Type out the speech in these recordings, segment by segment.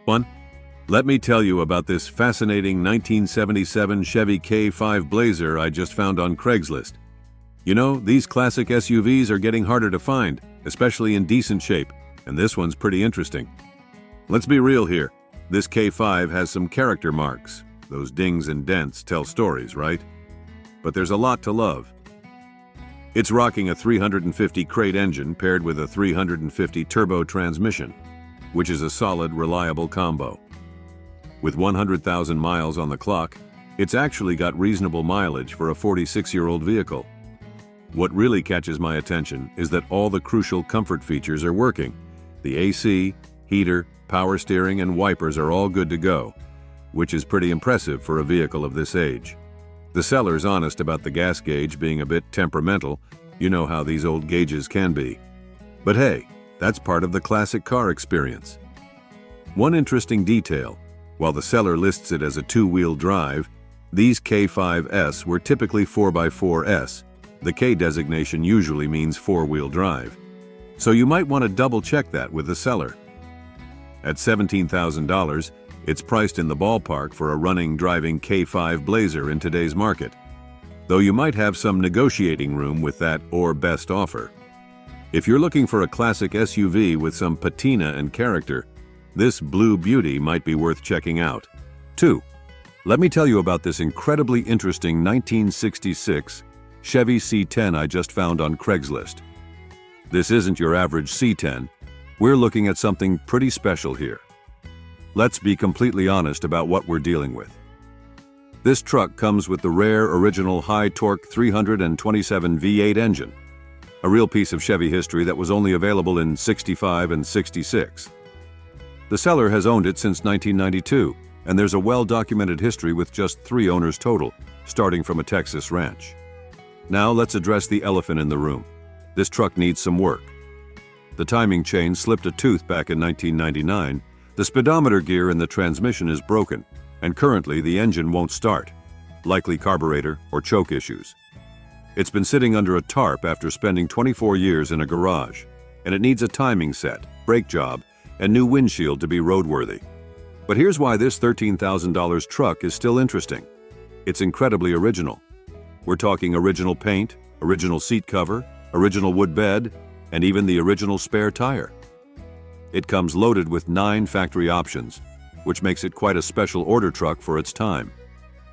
1. Let me tell you about this fascinating 1977 Chevy K5 Blazer I just found on Craigslist. You know, these classic SUVs are getting harder to find, especially in decent shape, and this one's pretty interesting. Let's be real here. This K5 has some character marks. Those dings and dents tell stories, right? But there's a lot to love. It's rocking a 350 crate engine paired with a 350 turbo transmission, which is a solid, reliable combo. With 100,000 miles on the clock, it's actually got reasonable mileage for a 46-year-old vehicle. What really catches my attention is that all the crucial comfort features are working. The AC, heater, power steering, and wipers are all good to go, which is pretty impressive for a vehicle of this age. The seller's honest about the gas gauge being a bit temperamental. You know how these old gauges can be. But hey, that's part of the classic car experience. One interesting detail: while the seller lists it as a two-wheel drive, these K5s were typically 4x4s. The K designation usually means four-wheel drive. So you might want to double-check that with the seller. At $17,000, it's priced in the ballpark for a running, driving K5 Blazer in today's market, though you might have some negotiating room with that or best offer. If you're looking for a classic SUV with some patina and character, this blue beauty might be worth checking out. 2. Let me tell you about this incredibly interesting 1966 Chevy C10 I just found on Craigslist. This isn't your average C10. We're looking at something pretty special here. Let's be completely honest about what we're dealing with. This truck comes with the rare original high-torque 327 V8 engine, a real piece of Chevy history that was only available in 65 and 66. The seller has owned it since 1992, and there's a well-documented history with just 3 owners total, starting from a Texas ranch. Now let's address the elephant in the room. This truck needs some work. The timing chain slipped a tooth back in 1999, the speedometer gear in the transmission is broken, and currently the engine won't start, likely carburetor or choke issues. It's been sitting under a tarp after spending 24 years in a garage, and it needs a timing set, brake job, and new windshield to be roadworthy. But here's why this $13,000 truck is still interesting. It's incredibly original. We're talking original paint, original seat cover, original wood bed, and even the original spare tire. It comes loaded with 9 factory options, which makes it quite a special order truck for its time.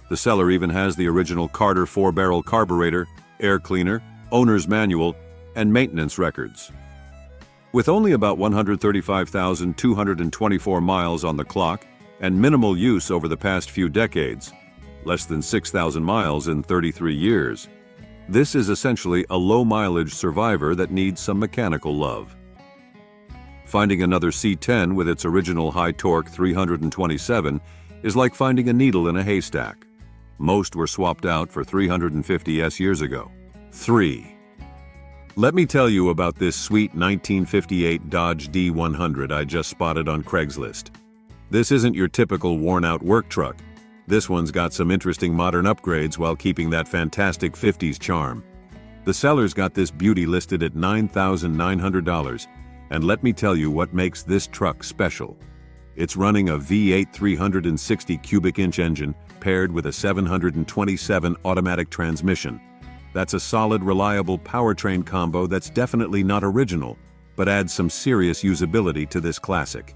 The seller even has the original Carter 4-barrel carburetor, air cleaner, owner's manual, and maintenance records. With only about 135,224 miles on the clock and minimal use over the past few decades, less than 6,000 miles in 33 years, this is essentially a low-mileage survivor that needs some mechanical love. Finding another C10 with its original high-torque 327 is like finding a needle in a haystack. Most were swapped out for 350s years ago. 3. Let me tell you about this sweet 1958 Dodge D100 I just spotted on Craigslist. This isn't your typical worn-out work truck. This one's got some interesting modern upgrades while keeping that fantastic 50s charm. The seller's got this beauty listed at $9,900, and let me tell you what makes this truck special. It's running a V8 360 cubic inch engine paired with a 727 automatic transmission. That's a solid, reliable powertrain combo that's definitely not original, but adds some serious usability to this classic.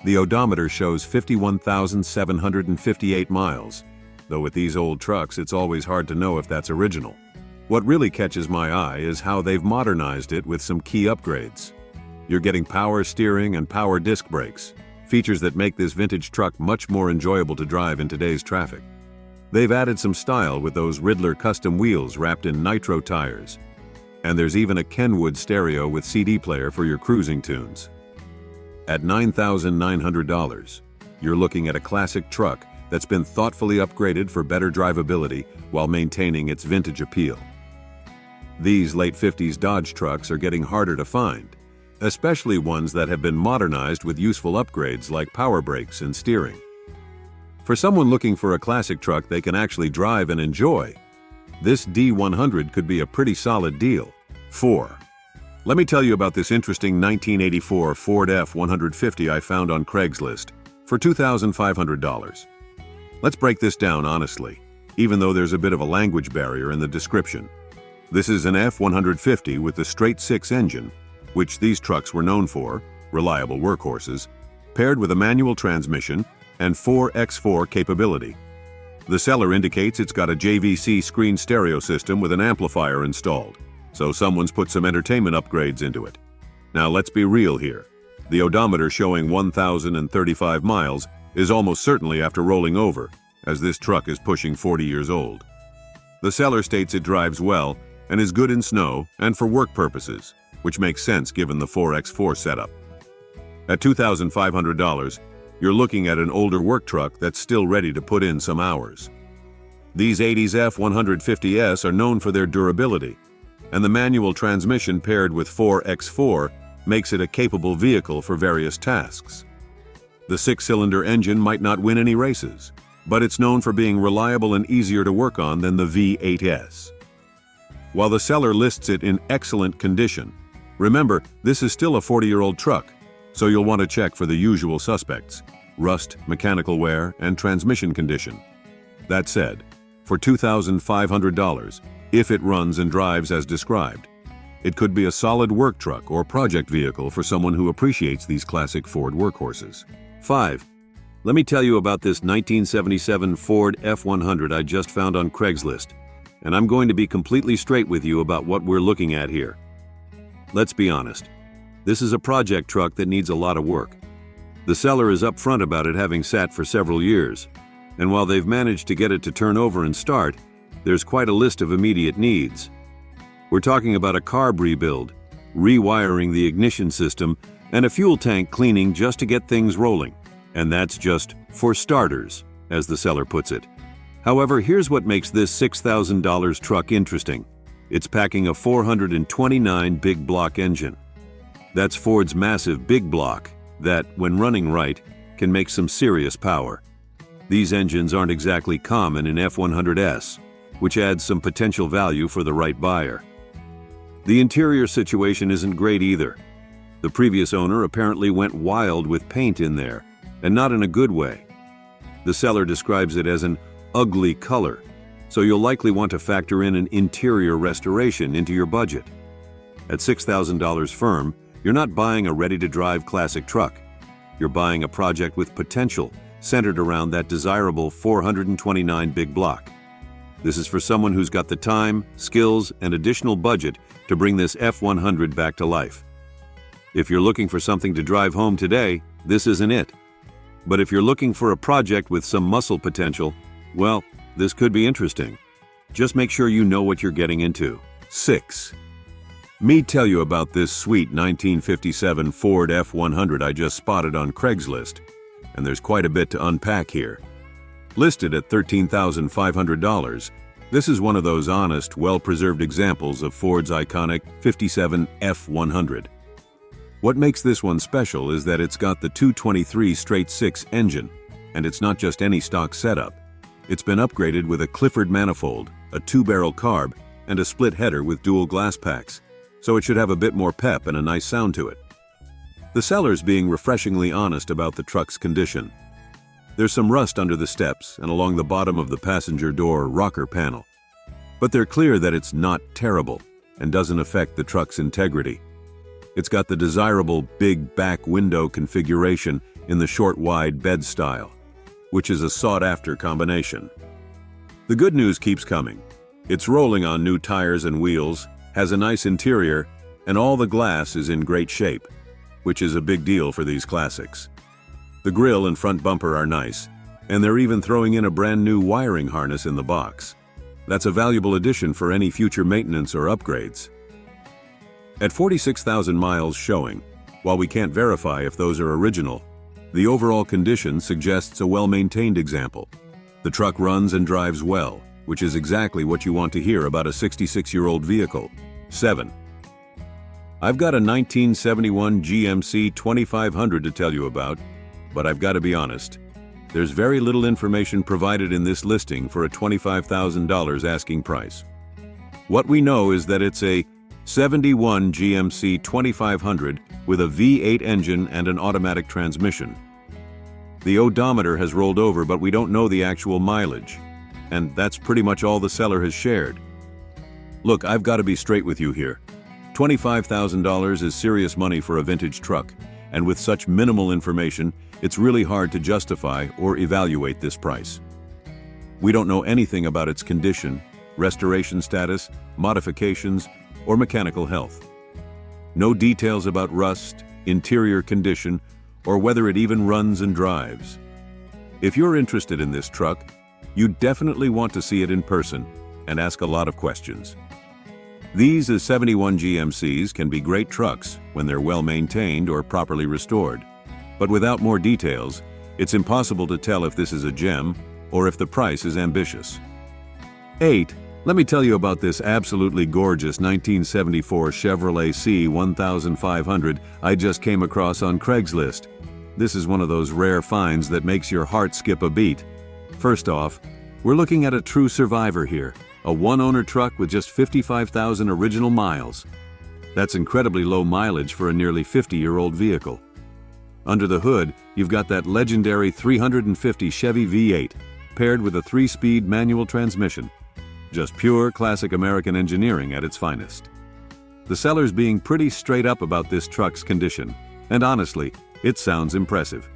The odometer shows 51,758 miles, though with these old trucks it's always hard to know if that's original. What really catches my eye is how they've modernized it with some key upgrades. You're getting power steering and power disc brakes, features that make this vintage truck much more enjoyable to drive in today's traffic. They've added some style with those Riddler custom wheels wrapped in nitro tires. And there's even a Kenwood stereo with CD player for your cruising tunes. At $9,900, you're looking at a classic truck that's been thoughtfully upgraded for better drivability while maintaining its vintage appeal. These late 50s Dodge trucks are getting harder to find, especially ones that have been modernized with useful upgrades like power brakes and steering. For someone looking for a classic truck they can actually drive and enjoy, this D100 could be a pretty solid deal. 4. Let me tell you about this interesting 1984 Ford F-150 I found on Craigslist for $2,500. Let's break this down honestly, even though there's a bit of a language barrier in the description. This is an F-150 with the straight-six engine, which these trucks were known for, reliable workhorses, paired with a manual transmission and 4x4 capability. The seller indicates it's got a JVC screen stereo system with an amplifier installed, so someone's put some entertainment upgrades into it. Now let's be real here. The odometer showing 1,035 miles is almost certainly after rolling over, as this truck is pushing 40 years old. The seller states it drives well and is good in snow and for work purposes, which makes sense given the 4x4 setup. At $2,500, you're looking at an older work truck that's still ready to put in some hours. These 80s F-150s are known for their durability, and the manual transmission paired with 4x4 makes it a capable vehicle for various tasks. The six-cylinder engine might not win any races, but it's known for being reliable and easier to work on than the V8s. While the seller lists it in excellent condition, remember, this is still a 40-year-old truck, so you'll want to check for the usual suspects: rust, mechanical wear, and transmission condition. That said, for $2,500, if it runs and drives as described, it could be a solid work truck or project vehicle for someone who appreciates these classic Ford workhorses. 5. Let me tell you about this 1977 Ford F-100 I just found on Craigslist, and I'm going to be completely straight with you about what we're looking at here. Let's be honest. This is a project truck that needs a lot of work. The seller is upfront about it having sat for several years, and while they've managed to get it to turn over and start, there's quite a list of immediate needs. We're talking about a carb rebuild, rewiring the ignition system, and a fuel tank cleaning just to get things rolling. And that's just for starters, as the seller puts it. However, here's what makes this $6,000 truck interesting. It's packing a 429 big block engine. That's Ford's massive big block that, when running right, can make some serious power. These engines aren't exactly common in F-100s, which adds some potential value for the right buyer. The interior situation isn't great either. The previous owner apparently went wild with paint in there, and not in a good way. The seller describes it as an ugly color, so you'll likely want to factor in an interior restoration into your budget. At $6,000 firm, you're not buying a ready-to-drive classic truck. You're buying a project with potential, centered around that desirable 429 big block. This is for someone who's got the time, skills, and additional budget to bring this F-100 back to life. If you're looking for something to drive home today, this isn't it. But if you're looking for a project with some muscle potential, well, this could be interesting. Just make sure you know what you're getting into. 6. Me tell you about this sweet 1957 Ford F-100 I just spotted on Craigslist, and there's quite a bit to unpack here. Listed at $13,500, this is one of those honest, well-preserved examples of Ford's iconic 57 F-100. What makes this one special is that it's got the 223 straight-six engine, and it's not just any stock setup. It's been upgraded with a Clifford manifold, a two-barrel carb, and a split header with dual glass packs, so it should have a bit more pep and a nice sound to it. The seller's being refreshingly honest about the truck's condition. There's some rust under the steps and along the bottom of the passenger door rocker panel, but they're clear that it's not terrible and doesn't affect the truck's integrity. It's got the desirable big back window configuration in the short wide bed style, which is a sought-after combination. The good news keeps coming. It's rolling on new tires and wheels, has a nice interior, and all the glass is in great shape, which is a big deal for these classics. The grille and front bumper are nice, and they're even throwing in a brand new wiring harness in the box. That's a valuable addition for any future maintenance or upgrades. At 46,000 miles showing, while we can't verify if those are original, the overall condition suggests a well-maintained example. The truck runs and drives well, which is exactly what you want to hear about a 66-year-old vehicle. 7. I've got a 1971 GMC 2500 to tell you about, but I've got to be honest. There's very little information provided in this listing for a $25,000 asking price. What we know is that it's a 71 GMC 2500 with a V8 engine and an automatic transmission. The odometer has rolled over, but we don't know the actual mileage. And that's pretty much all the seller has shared. Look, I've got to be straight with you here. $25,000 is serious money for a vintage truck, and with such minimal information, it's really hard to justify or evaluate this price. We don't know anything about its condition, restoration status, modifications, or mechanical health. No details about rust, interior condition, or whether it even runs and drives. If you're interested in this truck, you definitely want to see it in person and ask a lot of questions. These as 71 GMCs can be great trucks when they're well maintained or properly restored. But without more details, it's impossible to tell if this is a gem or if the price is ambitious. 8. Let me tell you about this absolutely gorgeous 1974 Chevrolet C1500 I just came across on Craigslist. This is one of those rare finds that makes your heart skip a beat. First off, we're looking at a true survivor here, a one-owner truck with just 55,000 original miles. That's incredibly low mileage for a nearly 50-year-old vehicle. Under the hood, you've got that legendary 350 Chevy V8, paired with a 3-speed manual transmission. Just pure classic American engineering at its finest. The seller's being pretty straight up about this truck's condition, and honestly, it sounds impressive.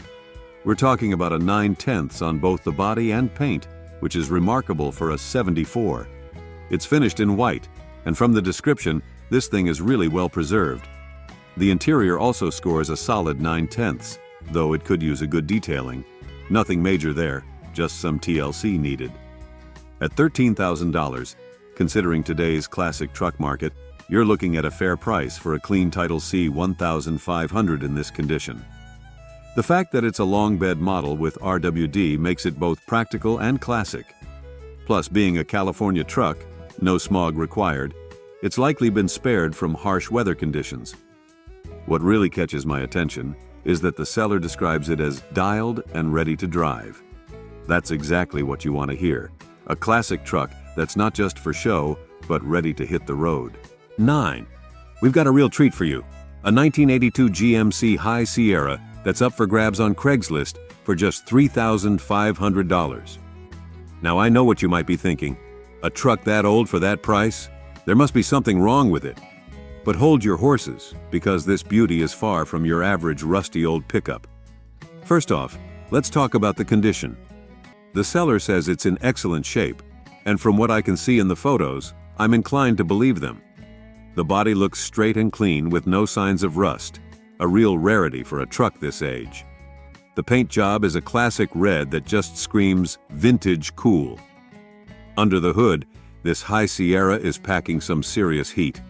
We're talking about a 9/10 on both the body and paint, which is remarkable for a 74. It's finished in white, and from the description, this thing is really well preserved. The interior also scores a solid 9/10, though it could use a good detailing. Nothing major there, just some TLC needed. At $13,000, considering today's classic truck market, you're looking at a fair price for a clean Title C1500 in this condition. The fact that it's a long bed model with RWD makes it both practical and classic. Plus, being a California truck, no smog required, it's likely been spared from harsh weather conditions. What really catches my attention is that the seller describes it as dialed and ready to drive. That's exactly what you want to hear. A classic truck that's not just for show, but ready to hit the road. 9. We've got a real treat for you. A 1982 GMC High Sierra that's up for grabs on Craigslist for just $3,500. Now I know what you might be thinking. A truck that old for that price? There must be something wrong with it. But hold your horses, because this beauty is far from your average rusty old pickup. First off, let's talk about the condition. The seller says it's in excellent shape, and from what I can see in the photos, I'm inclined to believe them. The body looks straight and clean with no signs of rust, a real rarity for a truck this age. The paint job is a classic red that just screams vintage cool. Under the hood, this High Sierra is packing some serious heat.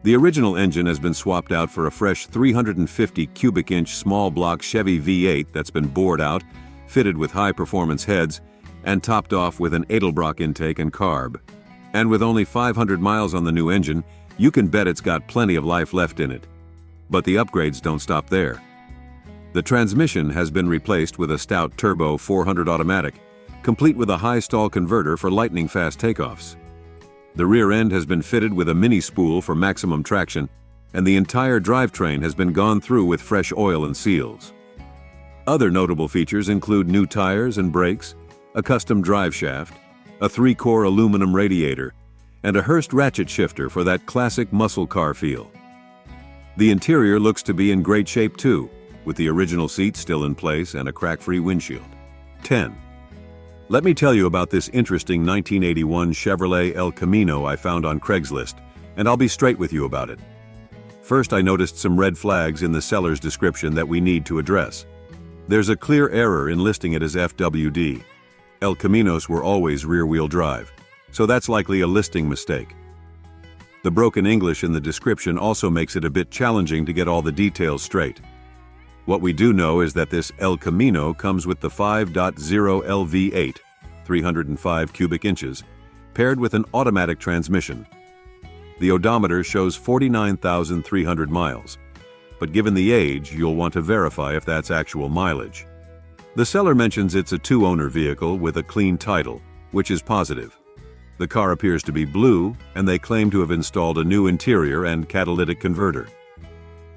The original engine has been swapped out for a fresh 350 cubic inch small block Chevy V8 that's been bored out, fitted with high-performance heads, and topped off with an Edelbrock intake and carb. And with only 500 miles on the new engine, you can bet it's got plenty of life left in it. But the upgrades don't stop there. The transmission has been replaced with a stout turbo 400 automatic, complete with a high stall converter for lightning-fast takeoffs. The rear end has been fitted with a mini spool for maximum traction, and the entire drivetrain has been gone through with fresh oil and seals. Other notable features include new tires and brakes, a custom drive shaft, a 3-core aluminum radiator, and a Hurst ratchet shifter for that classic muscle car feel. The interior looks to be in great shape too, with the original seats still in place and a crack-free windshield. 10. Let me tell you about this interesting 1981 Chevrolet El Camino I found on Craigslist, and I'll be straight with you about it. First, I noticed some red flags in the seller's description that we need to address. There's a clear error in listing it as FWD. El Caminos were always rear-wheel drive, so that's likely a listing mistake. The broken English in the description also makes it a bit challenging to get all the details straight. What we do know is that this El Camino comes with the 5.0 LV8, 305 cubic inches, paired with an automatic transmission. The odometer shows 49,300 miles, but given the age, you'll want to verify if that's actual mileage. The seller mentions it's a 2-owner vehicle with a clean title, which is positive. The car appears to be blue, and they claim to have installed a new interior and catalytic converter.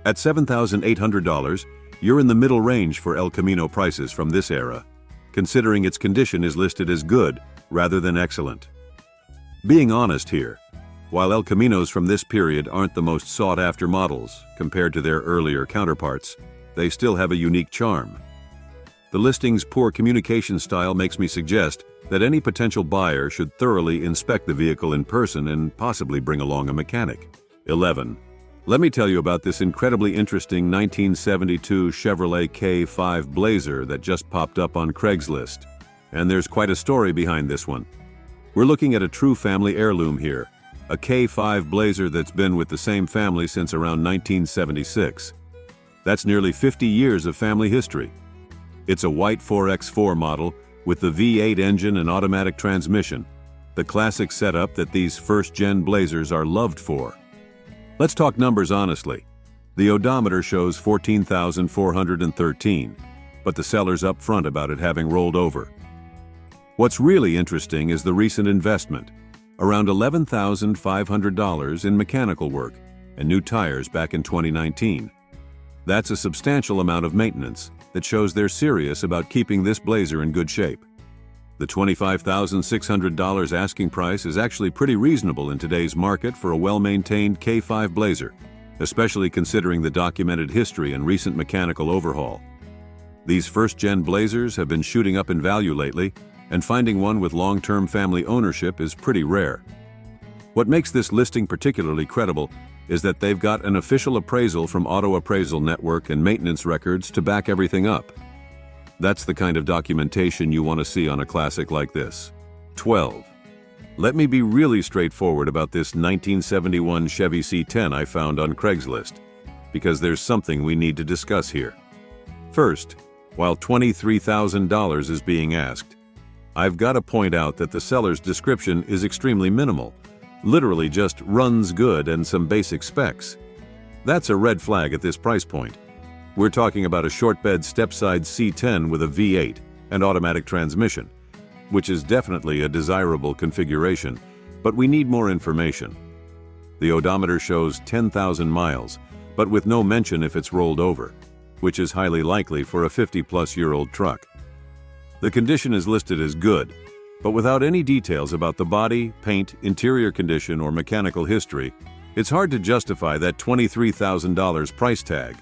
At $7,800, You're in the middle range for El Camino prices from this era, considering its condition is listed as good rather than excellent. Being honest here, while El Caminos from this period aren't the most sought-after models compared to their earlier counterparts, they still have a unique charm. The listing's poor communication style makes me suggest that any potential buyer should thoroughly inspect the vehicle in person and possibly bring along a mechanic. 11. Let me tell you about this incredibly interesting 1972 Chevrolet K5 Blazer that just popped up on Craigslist. And there's quite a story behind this one. We're looking at a true family heirloom here, a K5 Blazer that's been with the same family since around 1976. That's nearly 50 years of family history. It's a white 4x4 model with the V8 engine and automatic transmission, the classic setup that these first-gen Blazers are loved for. Let's talk numbers honestly. The odometer shows 14,413, but the seller's upfront about it having rolled over. What's really interesting is the recent investment, around $11,500 in mechanical work and new tires back in 2019. That's a substantial amount of maintenance that shows they're serious about keeping this Blazer in good shape. The $25,600 asking price is actually pretty reasonable in today's market for a well-maintained K5 Blazer, especially considering the documented history and recent mechanical overhaul. These first-gen Blazers have been shooting up in value lately, and finding one with long-term family ownership is pretty rare. What makes this listing particularly credible is that they've got an official appraisal from Auto Appraisal Network and maintenance records to back everything up. That's the kind of documentation you want to see on a classic like this. 12. Let me be really straightforward about this 1971 Chevy C10 I found on Craigslist, because there's something we need to discuss here. First, while $23,000 is being asked, I've got to point out that the seller's description is extremely minimal, literally just runs good and some basic specs. That's a red flag at this price point. We're talking about a short bed step-side C10 with a V8 and automatic transmission, which is definitely a desirable configuration, but we need more information. The odometer shows 10,000 miles, but with no mention if it's rolled over, which is highly likely for a 50-plus-year-old truck. The condition is listed as good, but without any details about the body, paint, interior condition, or mechanical history, it's hard to justify that $23,000 price tag.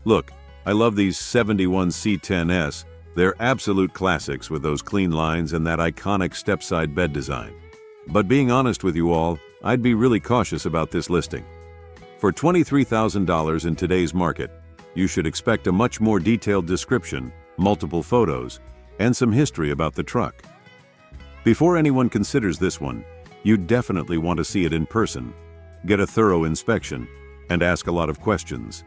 Look, I love these 71 C10s. They're absolute classics with those clean lines and that iconic step-side bed design. But being honest with you all, I'd be really cautious about this listing. For $23,000 in today's market, you should expect a much more detailed description, multiple photos, and some history about the truck. Before anyone considers this one, you definitely want to see it in person, get a thorough inspection, and ask a lot of questions.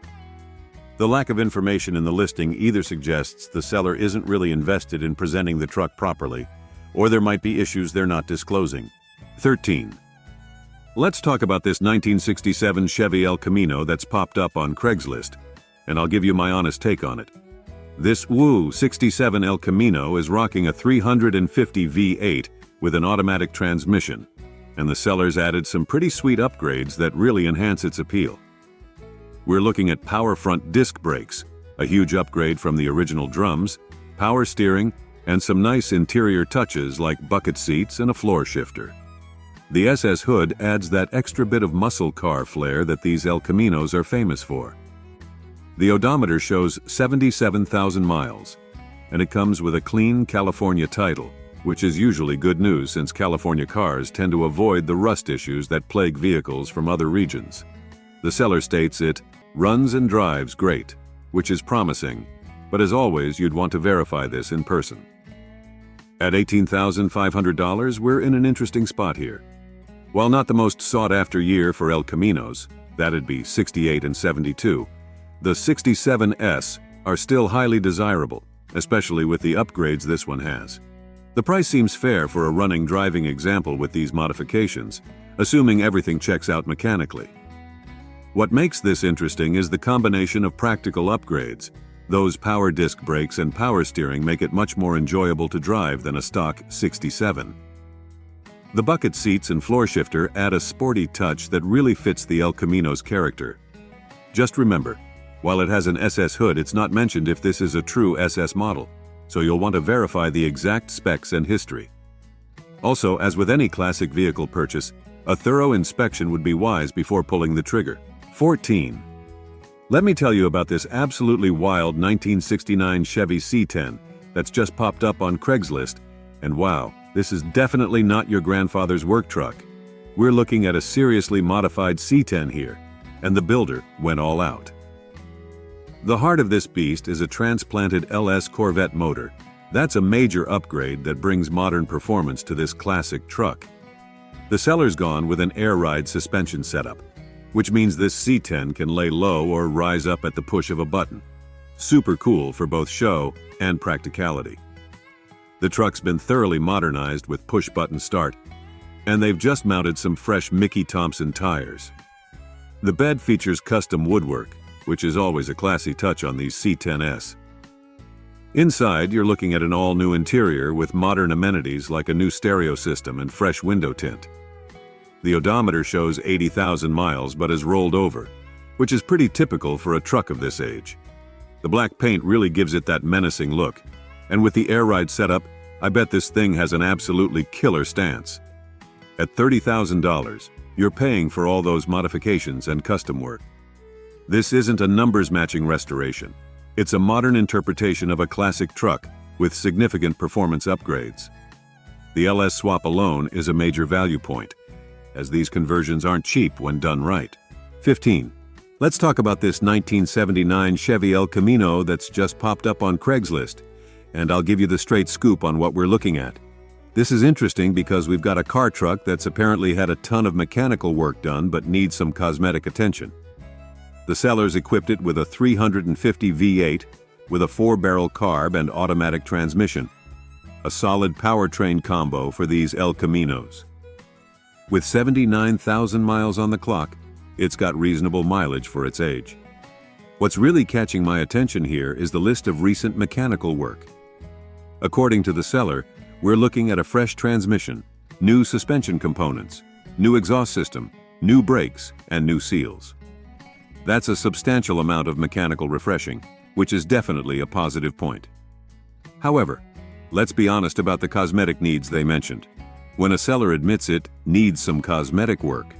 The lack of information in the listing either suggests the seller isn't really invested in presenting the truck properly, or there might be issues they're not disclosing. 13. Let's talk about this 1967 Chevy El Camino that's popped up on Craigslist, and I'll give you my honest take on it. This 67 El Camino is rocking a 350 V8 with an automatic transmission, and the seller's added some pretty sweet upgrades that really enhance its appeal. We're looking at power front disc brakes, a huge upgrade from the original drums, power steering, and some nice interior touches like bucket seats and a floor shifter. The SS hood adds that extra bit of muscle car flair that these El Caminos are famous for. The odometer shows 77,000 miles, and it comes with a clean California title, which is usually good news since California cars tend to avoid the rust issues that plague vehicles from other regions. The seller states it runs and drives great, which is promising, but as always, you'd want to verify this in person. At $18,500, we're in an interesting spot here. While not the most sought-after year for El Caminos, that'd be 68 and 72, the 67S are still highly desirable, especially with the upgrades this one has. The price seems fair for a running driving example with these modifications, assuming everything checks out mechanically. What makes this interesting is the combination of practical upgrades. Those power disc brakes and power steering make it much more enjoyable to drive than a stock 67. The bucket seats and floor shifter add a sporty touch that really fits the El Camino's character. Just remember, While it has an SS hood, it's not mentioned if this is a true SS model, so you'll want to verify the exact specs and history. Also, as with any classic vehicle purchase, a thorough inspection would be wise before pulling the trigger. 14. Let me tell you about this absolutely wild 1969 Chevy C10 that's just popped up on Craigslist, and wow, this is definitely not your grandfather's work truck. We're looking at a seriously modified C10 here, and the builder went all out. The heart of this beast is a transplanted LS Corvette motor. That's a major upgrade that brings modern performance to this classic truck. The seller's gone with an air ride suspension setup, which means this C10 can lay low or rise up at the push of a button. Super cool for both show and practicality. The truck's been thoroughly modernized with push-button start, and they've just mounted some fresh Mickey Thompson tires. The bed features custom woodwork, which is always a classy touch on these C10s. Inside, you're looking at an all-new interior with modern amenities like a new stereo system and fresh window tint. The odometer shows 80,000 miles but is rolled over, which is pretty typical for a truck of this age. The black paint really gives it that menacing look, and with the air ride setup, I bet this thing has an absolutely killer stance. At $30,000, you're paying for all those modifications and custom work. This isn't a numbers-matching restoration. It's a modern interpretation of a classic truck with significant performance upgrades. The LS swap alone is a major value point, as these conversions aren't cheap when done right. 15. Let's talk about this 1979 Chevy El Camino that's just popped up on Craigslist, and I'll give you the straight scoop on what we're looking at. This is interesting because we've got a car truck that's apparently had a ton of mechanical work done but needs some cosmetic attention. The sellers equipped it with a 350 V8 with a 4-barrel carb and automatic transmission, a solid powertrain combo for these El Caminos. With 79,000 miles on the clock, it's got reasonable mileage for its age. What's really catching my attention here is the list of recent mechanical work. According to the seller, we're looking at a fresh transmission, new suspension components, new exhaust system, new brakes, and new seals. That's a substantial amount of mechanical refreshing, which is definitely a positive point. However, let's be honest about the cosmetic needs they mentioned. When a seller admits it needs some cosmetic work,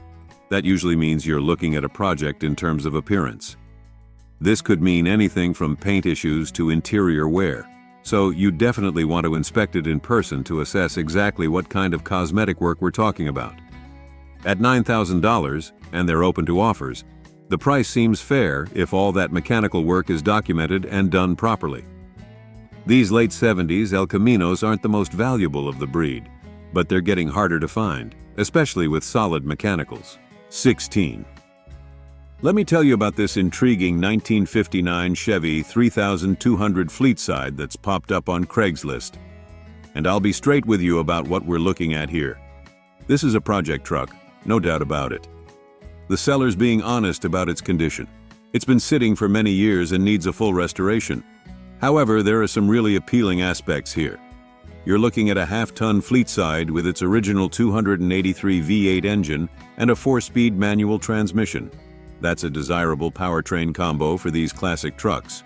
that usually means you're looking at a project in terms of appearance. This could mean anything from paint issues to interior wear, so you definitely want to inspect it in person to assess exactly what kind of cosmetic work we're talking about. At $9,000, and they're open to offers, the price seems fair if all that mechanical work is documented and done properly. These late 70s El Caminos aren't the most valuable of the breed, but they're getting harder to find, especially with solid mechanicals. 16. Let me tell you about this intriguing 1959 Chevy 3200 Fleetside that's popped up on Craigslist. And I'll be straight with you about what we're looking at here. This is a project truck, no doubt about it. The seller's being honest about its condition. It's been sitting for many years and needs a full restoration. However, there are some really appealing aspects here. You're looking at a half-ton Fleetside with its original 283 V8 engine and a 4-speed manual transmission. That's a desirable powertrain combo for these classic trucks.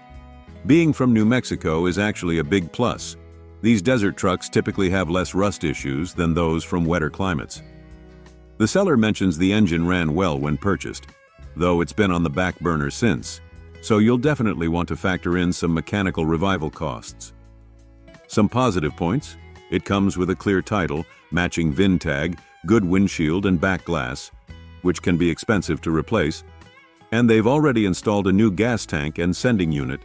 Being from New Mexico is actually a big plus. These desert trucks typically have less rust issues than those from wetter climates. The seller mentions the engine ran well when purchased, though it's been on the back burner since, so you'll definitely want to factor in some mechanical revival costs. Some positive points: it comes with a clear title, matching VIN tag, good windshield and back glass, which can be expensive to replace, and they've already installed a new gas tank and sending unit.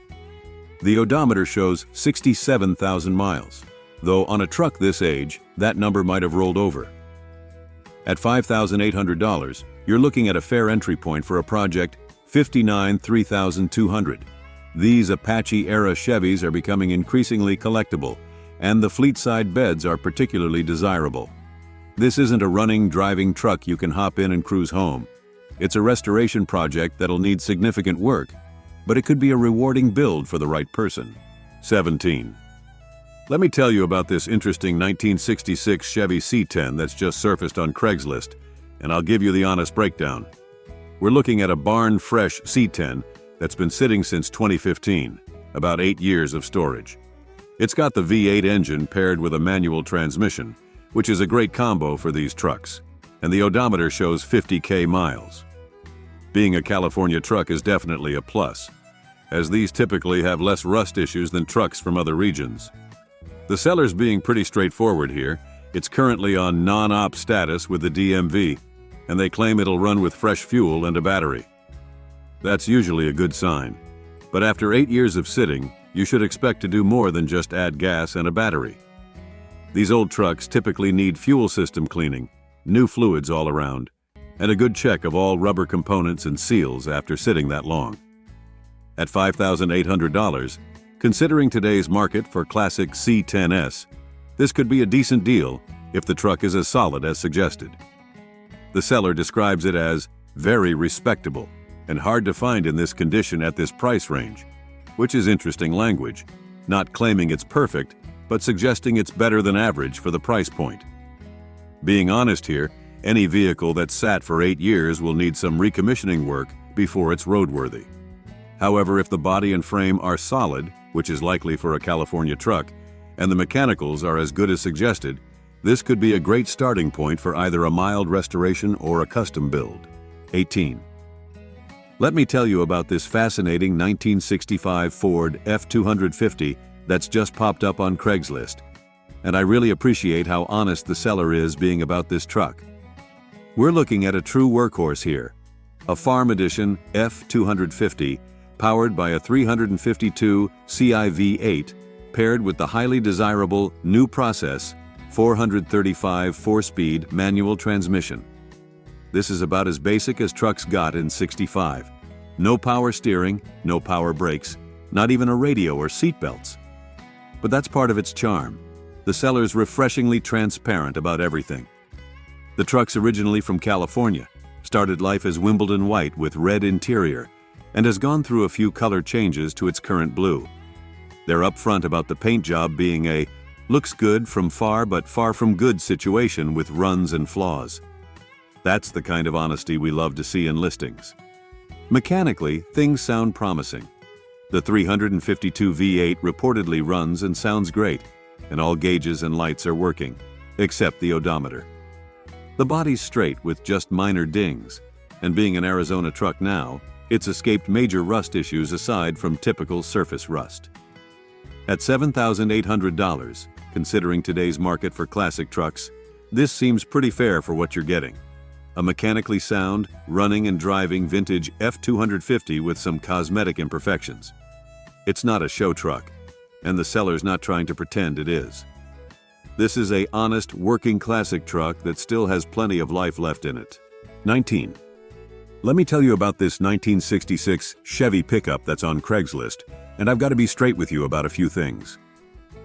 The odometer shows 67,000 miles, though on a truck this age, that number might have rolled over. At $5,800, you're looking at a fair entry point for a project 59 3200. These Apache-era Chevys are becoming increasingly collectible, and the Fleetside beds are particularly desirable. This isn't a running, driving truck you can hop in and cruise home. It's a restoration project that'll need significant work, but it could be a rewarding build for the right person. 17. Let me tell you about this interesting 1966 Chevy C10 that's just surfaced on Craigslist, and I'll give you the honest breakdown. We're looking at a barn-fresh C10 that's been sitting since 2015, about 8 years of storage. It's got the V8 engine paired with a manual transmission, which is a great combo for these trucks, and the odometer shows 50,000 miles. Being a California truck is definitely a plus, as these typically have less rust issues than trucks from other regions. The seller's being pretty straightforward here. It's currently on non-op status with the DMV, and they claim it'll run with fresh fuel and a battery. That's usually a good sign, but after 8 years of sitting, you should expect to do more than just add gas and a battery. These old trucks typically need fuel system cleaning, new fluids all around, and a good check of all rubber components and seals after sitting that long. At $5,800, considering today's market for classic C10S, this could be a decent deal if the truck is as solid as suggested. The seller describes it as very respectable and hard to find in this condition at this price range, which is interesting language, not claiming it's perfect, but suggesting it's better than average for the price point. Being honest here, any vehicle that's sat for 8 years will need some recommissioning work before it's roadworthy. However, if the body and frame are solid, which is likely for a California truck, and the mechanicals are as good as suggested, this could be a great starting point for either a mild restoration or a custom build. 18. Let me tell you about this fascinating 1965 Ford F-250 that's just popped up on Craigslist, and I really appreciate how honest the seller is being about this truck. We're looking at a true workhorse here, a farm edition F-250 powered by a 352 CI-V8 paired with the highly desirable new process 435 4-speed manual transmission. This is about as basic as trucks got in '65. No power steering, no power brakes, not even a radio or seat belts. But that's part of its charm. The seller's refreshingly transparent about everything. The truck's originally from California, started life as Wimbledon white with red interior, and has gone through a few color changes to its current blue. They're upfront about the paint job being a looks good from far but far from good situation with runs and flaws. That's the kind of honesty we love to see in listings. Mechanically, things sound promising. The 352 V8 reportedly runs and sounds great, and all gauges and lights are working, except the odometer. The body's straight with just minor dings, and being an Arizona truck now, it's escaped major rust issues aside from typical surface rust. At $7,800, considering today's market for classic trucks, this seems pretty fair for what you're getting. A mechanically sound, running and driving vintage F-250 with some cosmetic imperfections. It's not a show truck, and the seller's not trying to pretend it is. This is a honest, working classic truck that still has plenty of life left in it. 19. Let me tell you about this 1966 Chevy pickup that's on Craigslist, and I've got to be straight with you about a few things.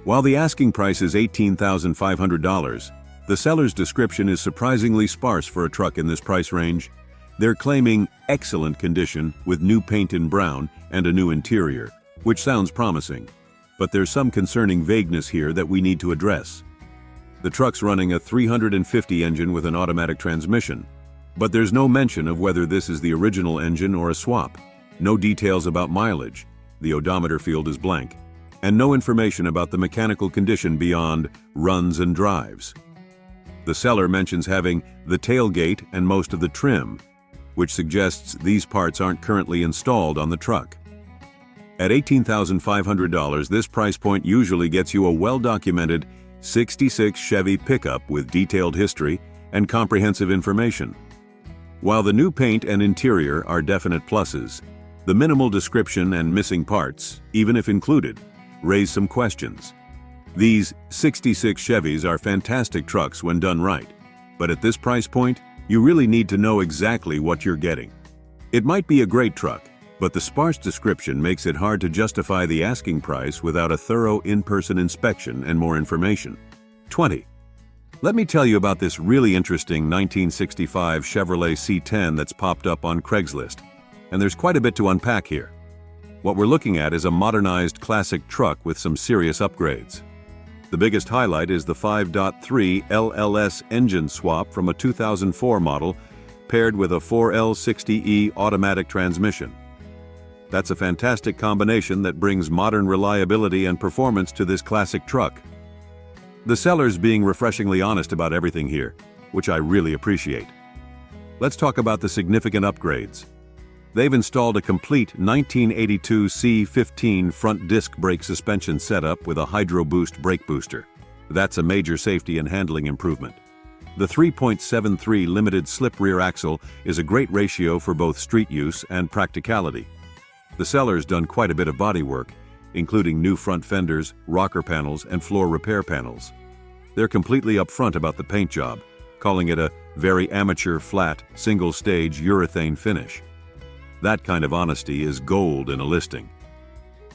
While the asking price is $18,500, the seller's description is surprisingly sparse for a truck in this price range. They're claiming excellent condition with new paint in brown and a new interior, which sounds promising, but there's some concerning vagueness here that we need to address. The truck's running a 350 engine with an automatic transmission, but there's no mention of whether this is the original engine or a swap, no details about mileage, the odometer field is blank, and no information about the mechanical condition beyond runs and drives. The seller mentions having the tailgate and most of the trim, which suggests these parts aren't currently installed on the truck. At $18,500, this price point usually gets you a well-documented '66 Chevy pickup with detailed history and comprehensive information. While the new paint and interior are definite pluses, the minimal description and missing parts, even if included, raise some questions. These '66 Chevys are fantastic trucks when done right, but at this price point, you really need to know exactly what you're getting. It might be a great truck, but the sparse description makes it hard to justify the asking price without a thorough in-person inspection and more information. 20. Let me tell you about this really interesting 1965 Chevrolet C10 that's popped up on Craigslist, and there's quite a bit to unpack here. What we're looking at is a modernized classic truck with some serious upgrades. The biggest highlight is the 5.3 LLS engine swap from a 2004 model paired with a 4L60E automatic transmission. That's a fantastic combination that brings modern reliability and performance to this classic truck. The seller's being refreshingly honest about everything here, which I really appreciate. Let's talk about the significant upgrades. They've installed a complete 1982 C15 front disc brake suspension setup with a Hydro Boost brake booster. That's a major safety and handling improvement. The 3.73 limited slip rear axle is a great ratio for both street use and practicality. The seller's done quite a bit of body work, including new front fenders, rocker panels, and floor repair panels. They're completely upfront about the paint job, calling it a very amateur, flat, single-stage urethane finish. That kind of honesty is gold in a listing.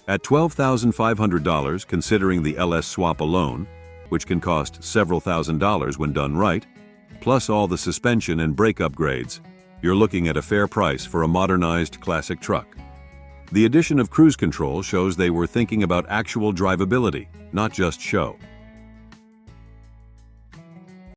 At $12,500, considering the LS swap alone, which can cost several $1,000s when done right, plus all the suspension and brake upgrades, you're looking at a fair price for a modernized classic truck. The addition of cruise control shows they were thinking about actual drivability, not just show.